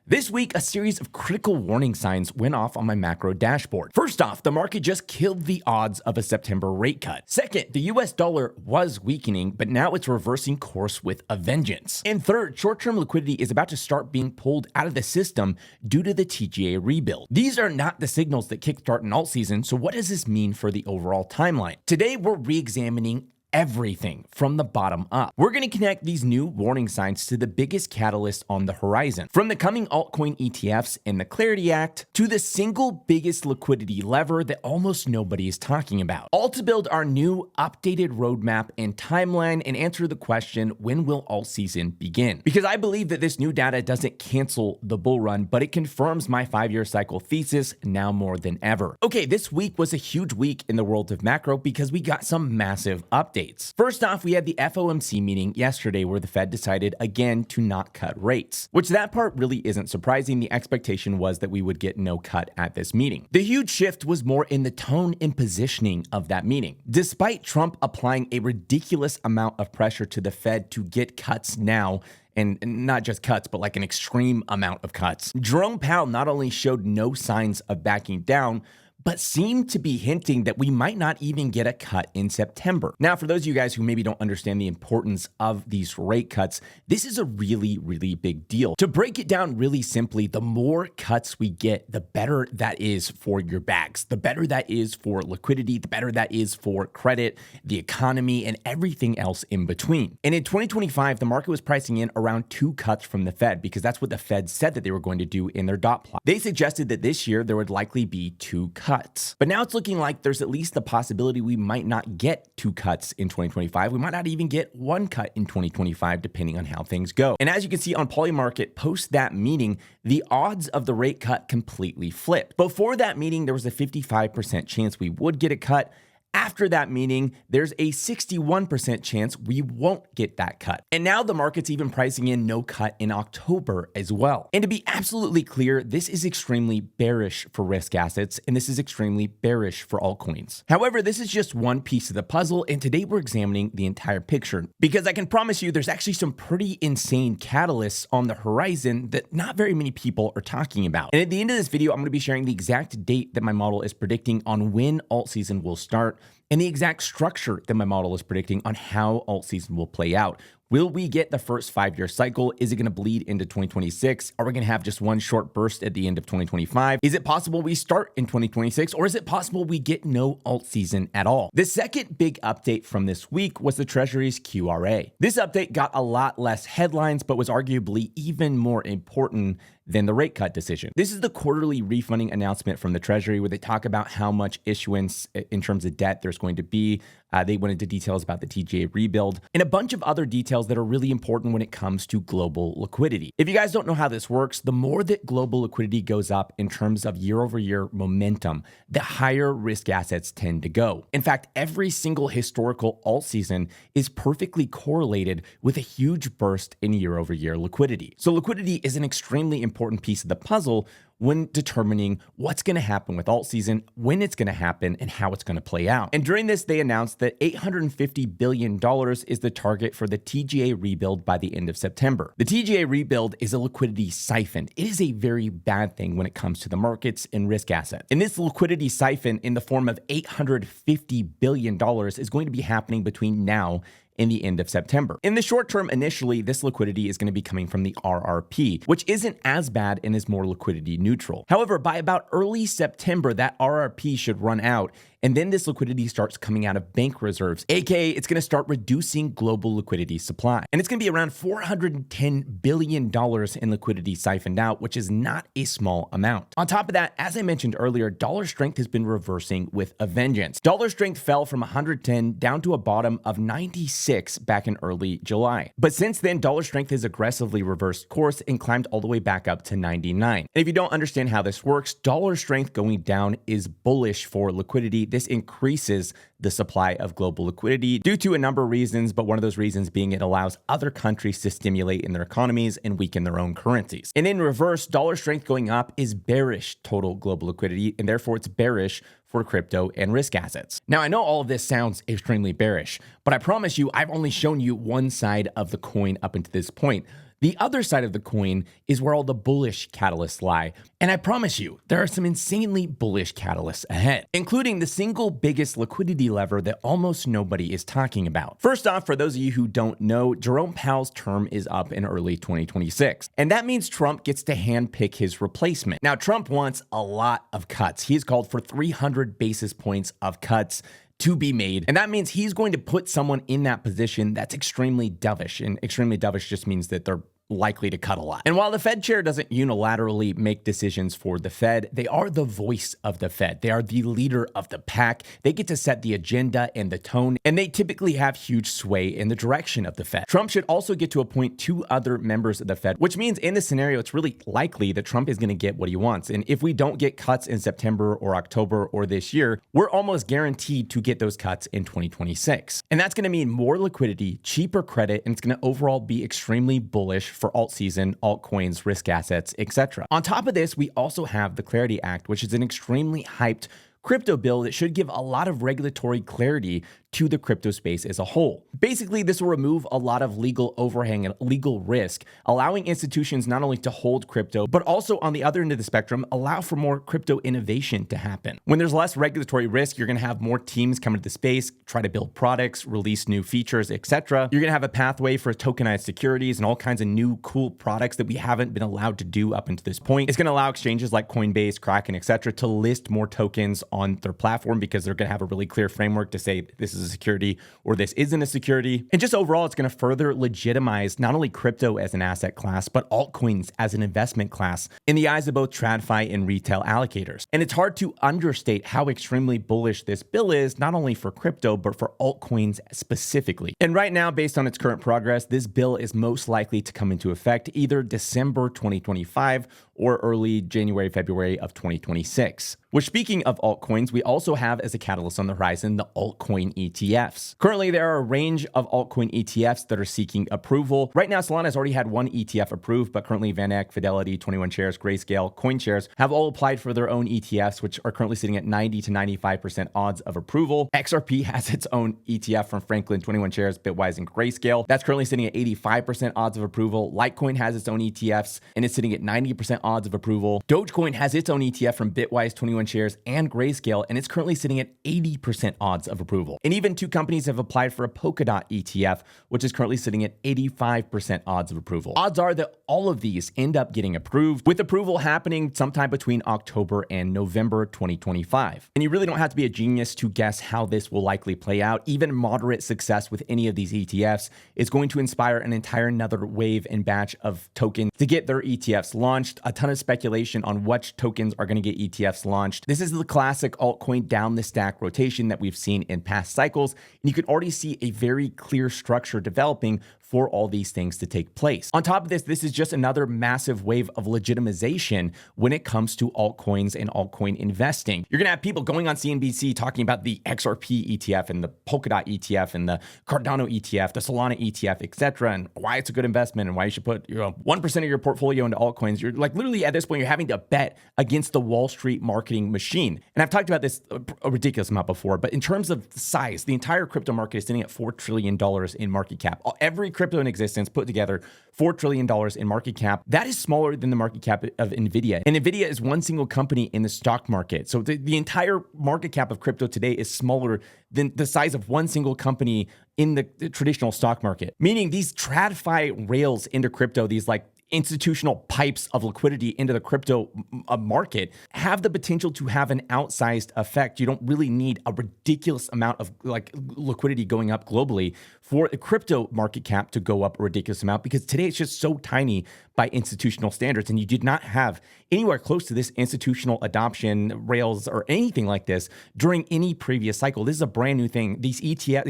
This week, a series of critical warning signs went off on my macro dashboard. First off, the market just killed the odds of a September rate cut. Second, the US dollar was weakening, but now it's reversing course with a vengeance. And third, short-term liquidity is about to start being pulled out of the system due to the TGA rebuild. These are not the signals that kickstart an alt season, so what does this mean for the overall timeline? Today, we're re-examining everything from the bottom up. We're going to connect these new warning signs to the biggest catalyst on the horizon, from the coming altcoin ETFs and the Clarity Act to the single biggest liquidity lever that almost nobody is talking about, all to build our new updated roadmap and timeline and answer the question, when will alt season begin? Because I believe that this new data doesn't cancel the bull run, but it confirms my 5-year cycle thesis now more than ever. Okay, this week was a huge week in the world of macro because we got some massive updates. First off, we had the FOMC meeting yesterday where the Fed decided again to not cut rates, which that part really isn't surprising. The expectation was that we would get no cut at this meeting. The huge shift was more in the tone and positioning of that meeting. Despite Trump applying a ridiculous amount of pressure to the Fed to get cuts now, and not just cuts, but like an extreme amount of cuts, Jerome Powell not only showed no signs of backing down, but seemed to be hinting that we might not even get a cut in September. Now, for those of you guys who maybe don't understand the importance of these rate cuts, this is a really, really big deal. To break it down really simply, the more cuts we get, the better that is for your bags, the better that is for liquidity, the better that is for credit, the economy, and everything else in between. And in 2025, the market was pricing in around 2 cuts from the Fed because that's what the Fed said that they were going to do in their dot plot. They suggested that this year there would likely be 2 cuts. But now it's looking like there's at least the possibility we might not get 2 cuts in 2025. We might not even get 1 cut in 2025, depending on how things go. And as you can see on Polymarket, post that meeting, the odds of the rate cut completely flipped. Before that meeting, there was a 55% chance we would get a cut. After that meeting, there's a 61% chance we won't get that cut. And now the market's even pricing in no cut in October as well. And to be absolutely clear, this is extremely bearish for risk assets, and this is extremely bearish for altcoins. However, this is just one piece of the puzzle, and today we're examining the entire picture. Because I can promise you there's actually some pretty insane catalysts on the horizon that not very many people are talking about. And at the end of this video, I'm going to be sharing the exact date that my model is predicting on when alt season will start, and the exact structure that my model is predicting on how alt season will play out. Will we get the first 5-year cycle? Is it going to bleed into 2026? Are we going to have just one short burst at the end of 2025? Is it possible we start in 2026, or is it possible we get no alt season at all? The second big update from this week was the Treasury's QRA. This update got a lot less headlines, but was arguably even more important than the rate cut decision. This is the quarterly refunding announcement from the Treasury where they talk about how much issuance in terms of debt there's going to be. They went into details about the TGA rebuild and a bunch of other details that are really important when it comes to global liquidity. If you guys don't know how this works, the more that global liquidity goes up in terms of year-over-year momentum, the higher risk assets tend to go. In fact, every single historical alt season is perfectly correlated with a huge burst in year-over-year liquidity. So liquidity is an extremely important piece of the puzzle when determining what's going to happen with alt season, when it's going to happen, and how it's going to play out. And during this, they announced that $850 billion is the target for the TGA rebuild by the end of September. The TGA rebuild is a liquidity siphon. It is a very bad thing when it comes to the markets and risk assets. And this liquidity siphon in the form of $850 billion is going to be happening between now in the end of September. In the short term, initially, this liquidity is going to be coming from the RRP, which isn't as bad and is more liquidity neutral. However, by about early September, that RRP should run out, and then this liquidity starts coming out of bank reserves, aka it's going to start reducing global liquidity supply. And it's going to be around $410 billion in liquidity siphoned out, which is not a small amount. On top of that, as I mentioned earlier, dollar strength has been reversing with a vengeance. Dollar strength fell from 110 down to a bottom of 96 back in early July. But since then, dollar strength has aggressively reversed course and climbed all the way back up to 99. And if you don't understand how this works, dollar strength going down is bullish for liquidity. This increases the supply of global liquidity due to a number of reasons, but one of those reasons being it allows other countries to stimulate in their economies and weaken their own currencies. And in reverse, dollar strength going up is bearish total global liquidity, and therefore it's bearish for crypto and risk assets. Now, I know all of this sounds extremely bearish, but I promise you, I've only shown you one side of the coin up until this point. The other side of the coin is where all the bullish catalysts lie. And I promise you, there are some insanely bullish catalysts ahead, including the single biggest liquidity lever that almost nobody is talking about. First off, for those of you who don't know, Jerome Powell's term is up in early 2026. And that means Trump gets to handpick his replacement. Now, Trump wants a lot of cuts. He's called for 300 basis points of cuts to be made. And that means he's going to put someone in that position that's extremely dovish. And extremely dovish just means that they're likely to cut a lot. And while the Fed chair doesn't unilaterally make decisions for the Fed, they are the voice of the Fed. They are the leader of the pack. They get to set the agenda and the tone, and they typically have huge sway in the direction of the Fed. Trump should also get to appoint 2 other members of the Fed, which means in this scenario, it's really likely that Trump is going to get what he wants. And if we don't get cuts in September or October or this year, we're almost guaranteed to get those cuts in 2026. And that's going to mean more liquidity, cheaper credit, and it's going to overall be extremely bullish for Altseason, altcoins, risk assets, etc. On top of this, we also have the Clarity Act, which is an extremely hyped crypto bill that should give a lot of regulatory clarity to the crypto space as a whole. Basically, this will remove a lot of legal overhang and legal risk, allowing institutions not only to hold crypto, but also on the other end of the spectrum, allow for more crypto innovation to happen. When there's less regulatory risk, you're going to have more teams come into the space, try to build products, release new features, etc. You're going to have a pathway for tokenized securities and all kinds of new cool products that we haven't been allowed to do up until this point. It's going to allow exchanges like Coinbase, Kraken, etc. to list more tokens on their platform because they're going to have a really clear framework to say this is a security or this isn't a security. And just overall, it's going to further legitimize not only crypto as an asset class, but altcoins as an investment class in the eyes of both TradFi and retail allocators. And it's hard to understate how extremely bullish this bill is, not only for crypto, but for altcoins specifically. And right now, based on its current progress, this bill is most likely to come into effect either December 2025 or early January, February of 2026. Which, speaking of altcoins, we also have as a catalyst on the horizon the altcoin ETFs. Currently, there are a range of altcoin ETFs that are seeking approval. Right now, Solana has already had one ETF approved, but currently VanEck, Fidelity, 21 Shares, Grayscale, CoinShares have all applied for their own ETFs, which are currently sitting at 90 to 95% odds of approval. XRP has its own ETF from Franklin, 21 Shares, Bitwise, and Grayscale. That's currently sitting at 85% odds of approval. Litecoin has its own ETFs, and it's sitting at 90% odds of approval. Dogecoin has its own ETF from Bitwise, 21 Shares, and Grayscale, and it's currently sitting at 80% odds of approval. And even 2 companies have applied for a Polkadot ETF, which is currently sitting at 85% odds of approval. Odds are that all of these end up getting approved, with approval happening sometime between October and November 2025. And you really don't have to be a genius to guess how this will likely play out. Even moderate success with any of these ETFs is going to inspire an entire another wave and batch of tokens to get their ETFs launched. A ton of speculation on which tokens are going to get ETFs launched. This is the classic altcoin down the stack rotation that we've seen in past cycles, and you can already see a very clear structure developing for all these things to take place. On top of this, this is just another massive wave of legitimization when it comes to altcoins and altcoin investing. You're gonna have people going on CNBC talking about the XRP ETF and the Polkadot ETF and the Cardano ETF, the Solana ETF, etc., and why it's a good investment and why you should put 1% of your portfolio into altcoins. You're like literally at this point, you're having to bet against the Wall Street marketing machine. And I've talked about this a ridiculous amount before, but in terms of size, the entire crypto market is sitting at $4 trillion in market cap. Every crypto in existence put together, $4 trillion in market cap. That is smaller than the market cap of NVIDIA. And NVIDIA is one single company in the stock market. So the entire market cap of crypto today is smaller than the size of one single company in the traditional stock market. Meaning these TradFi rails into crypto, these like institutional pipes of liquidity into the crypto market have the potential to have an outsized effect. You don't really need a ridiculous amount of like liquidity going up globally for the crypto market cap to go up a ridiculous amount, because today it's just so tiny by institutional standards, and you did not have anywhere close to this institutional adoption rails or anything like this during any previous cycle. This is a brand new thing. These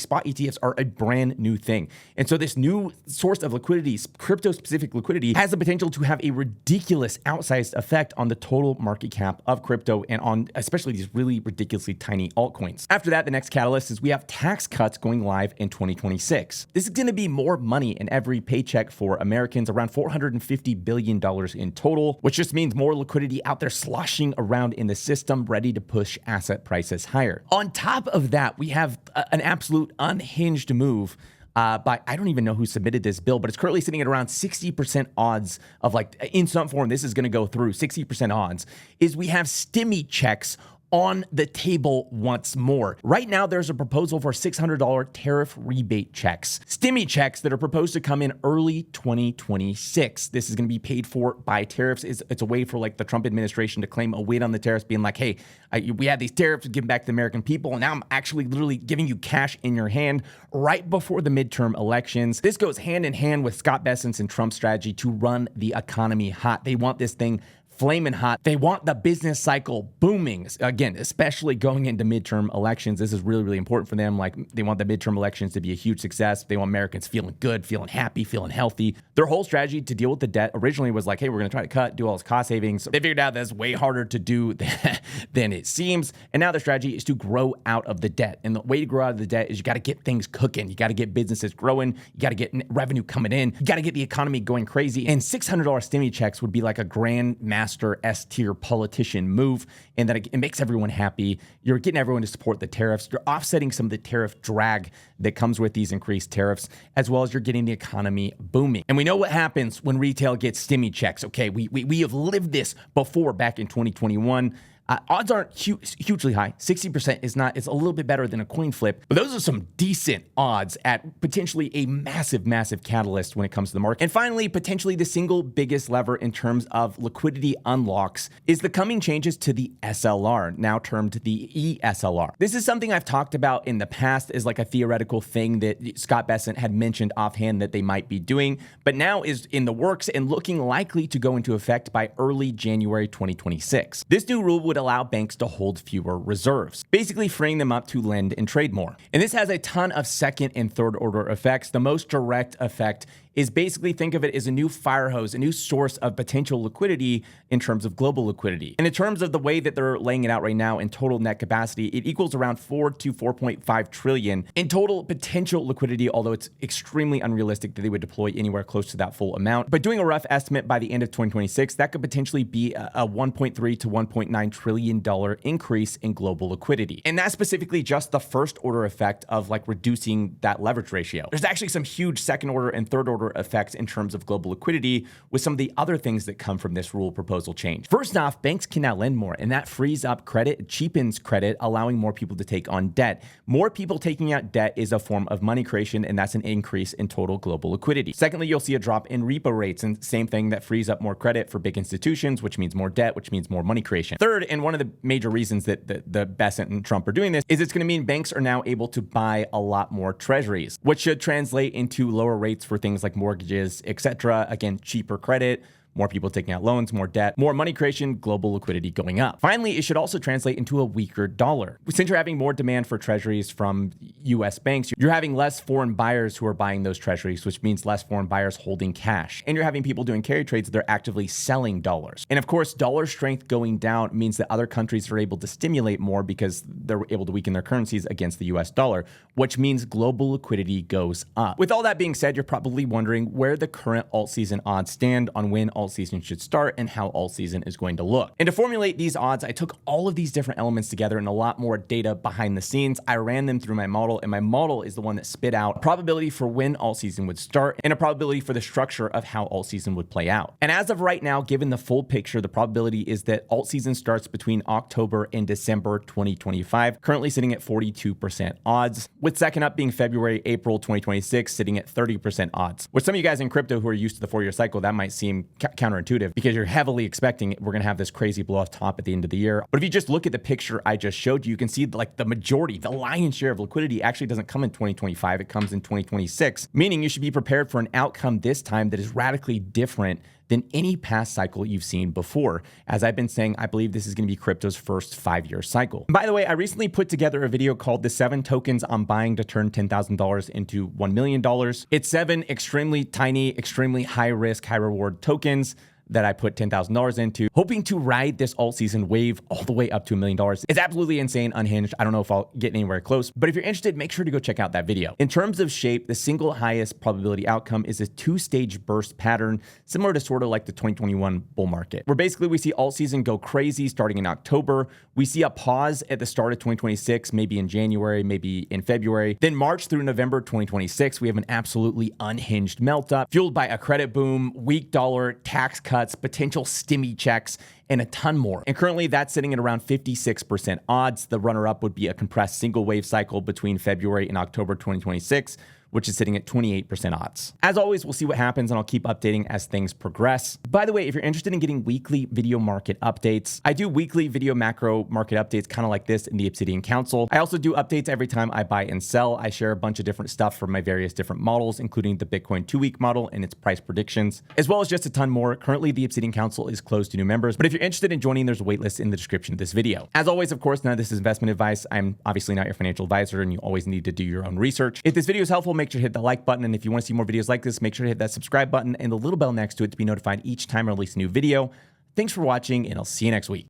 spot ETFs are a brand new thing. And so this new source of liquidity, crypto-specific liquidity, has the potential to have a ridiculous outsized effect on the total market cap of crypto and on especially these really ridiculously tiny altcoins. After that, the next catalyst is we have tax cuts going live in 2026. This is going to be more money in every paycheck for Americans, around $450 billion in total, which just means more liquidity out there sloshing around in the system, ready to push asset prices higher. On top of that, we have an absolute unhinged move but I don't even know who submitted this bill, but it's currently sitting at around 60% odds of, like, in some form, this is going to go through. 60% odds is we have stimmy checks on the table once more. Right now, there's a proposal for $600 tariff rebate checks. Stimmy checks that are proposed to come in early 2026. This is going to be paid for by tariffs. It's a way for, like, the Trump administration to claim a weight on the tariffs, being like, hey, we had these tariffs to give back to the American people, and now I'm actually literally giving you cash in your hand right before the midterm elections. This goes hand in hand with Scott Bessent's and Trump's strategy to run the economy hot. They want this thing flaming hot. They want the business cycle booming. Again, especially going into midterm elections. This is really, really important for them. Like, they want the midterm elections to be a huge success. They want Americans feeling good, feeling happy, feeling healthy. Their whole strategy to deal with the debt originally was like, hey, we're going to try to cut, do all this cost savings. They figured out that's way harder to do than it seems. And now their strategy is to grow out of the debt. And the way to grow out of the debt is you got to get things cooking. You got to get businesses growing. You got to get revenue coming in. You got to get the economy going crazy. And $600 stimmy checks would be like a grandmaster S-tier politician move, and that it makes everyone happy. You're getting everyone to support the tariffs. You're offsetting some of the tariff drag that comes with these increased tariffs, as well as you're getting the economy booming. And we know what happens when retail gets stimmy checks. Okay, we have lived this before back in 2021. Odds aren't hugely high. 60% is not. It's a little bit better than a coin flip, but those are some decent odds at potentially a massive, massive catalyst when it comes to the market. And finally, potentially the single biggest lever in terms of liquidity unlocks is the coming changes to the SLR, now termed the eSLR. This is something I've talked about in the past as like a theoretical thing that Scott Bessent had mentioned offhand that they might be doing, but now is in the works and looking likely to go into effect by early January 2026. This new rule would allow banks to hold fewer reserves, basically freeing them up to lend and trade more. And this has a ton of second and third order effects. The most direct effect is basically, think of it as a new fire hose, a new source of potential liquidity in terms of global liquidity. And in terms of the way that they're laying it out right now in total net capacity, it equals around 4 to 4.5 trillion in total potential liquidity, although it's extremely unrealistic that they would deploy anywhere close to that full amount. But doing a rough estimate, by the end of 2026, that could potentially be a $1.3 to $1.9 trillion increase in global liquidity. And that's specifically just the first order effect of like reducing that leverage ratio. There's actually some huge second order and third order effects in terms of global liquidity with some of the other things that come from this rule proposal change. First off, banks can now lend more, and that frees up credit, cheapens credit, allowing more people to take on debt. More people taking out debt is a form of money creation, and that's an increase in total global liquidity. Secondly, you'll see a drop in repo rates, and same thing, that frees up more credit for big institutions, which means more debt, which means more money creation. Third, and one of the major reasons that the Bessent and Trump are doing this, is it's going to mean banks are now able to buy a lot more treasuries, which should translate into lower rates for things like mortgages, etc. Again, cheaper credit, more people taking out loans, more debt, more money creation, global liquidity going up. Finally, it should also translate into a weaker dollar. Since you're having more demand for treasuries from US banks, you're having less foreign buyers who are buying those treasuries, which means less foreign buyers holding cash. And you're having people doing carry trades that are actively selling dollars. And of course, dollar strength going down means that other countries are able to stimulate more because they're able to weaken their currencies against the US dollar, which means global liquidity goes up. With all that being said, you're probably wondering where the current Altseason odds stand on when Altseason should start and how Altseason is going to look. And to formulate these odds, I took all of these different elements together and a lot more data behind the scenes. I ran them through my model, and my model is the one that spit out a probability for when Altseason would start and a probability for the structure of how Altseason would play out. And as of right now, given the full picture, the probability is that Altseason starts between October and December 2025, currently sitting at 42% odds, with second up being February, April 2026, sitting at 30% odds. With some of you guys in crypto who are used to the 4-year cycle, that might seem counterintuitive because you're heavily expecting we're going to have this crazy blow off top at the end of the year. But if you just look at the picture I just showed you, you can see like the majority, the lion's share of liquidity actually doesn't come in 2025. It comes in 2026, meaning you should be prepared for an outcome this time that is radically different than any past cycle you've seen before. As I've been saying, I believe this is going to be crypto's first 5-year cycle. And by the way, I recently put together a video called the 7 tokens I'm buying to turn $10,000 into $1 million. It's 7 extremely tiny, extremely high risk, high reward tokens that I put $10,000 into, hoping to ride this alt season wave all the way up to $1 million. It's absolutely insane, unhinged. I don't know if I'll get anywhere close, but if you're interested, make sure to go check out that video. In terms of shape, the single highest probability outcome is a two-stage burst pattern, similar to sort of like the 2021 bull market, where basically we see alt season go crazy starting in October. We see a pause at the start of 2026, maybe in January, maybe in February. Then March through November 2026, we have an absolutely unhinged melt up, fueled by a credit boom, weak dollar, tax cuts, potential stimmy checks, and a ton more. And currently that's sitting at around 56% odds. The runner-up would be a compressed single wave cycle between February and October 2026, which is sitting at 28% odds. As always, we'll see what happens and I'll keep updating as things progress. By the way, if you're interested in getting weekly video market updates, I do weekly video macro market updates kind of like this in the Obsidian Council. I also do updates every time I buy and sell. I share a bunch of different stuff from my various different models, including the Bitcoin 2-week model and its price predictions, as well as just a ton more. Currently, the Obsidian Council is closed to new members, but if you're interested in joining, there's a waitlist in the description of this video. As always, of course, none of this is investment advice. I'm obviously not your financial advisor and you always need to do your own research. If this video is helpful, make sure to hit the like button. And if you want to see more videos like this, make sure to hit that subscribe button and the little bell next to it to be notified each time I release a new video. Thanks for watching and I'll see you next week.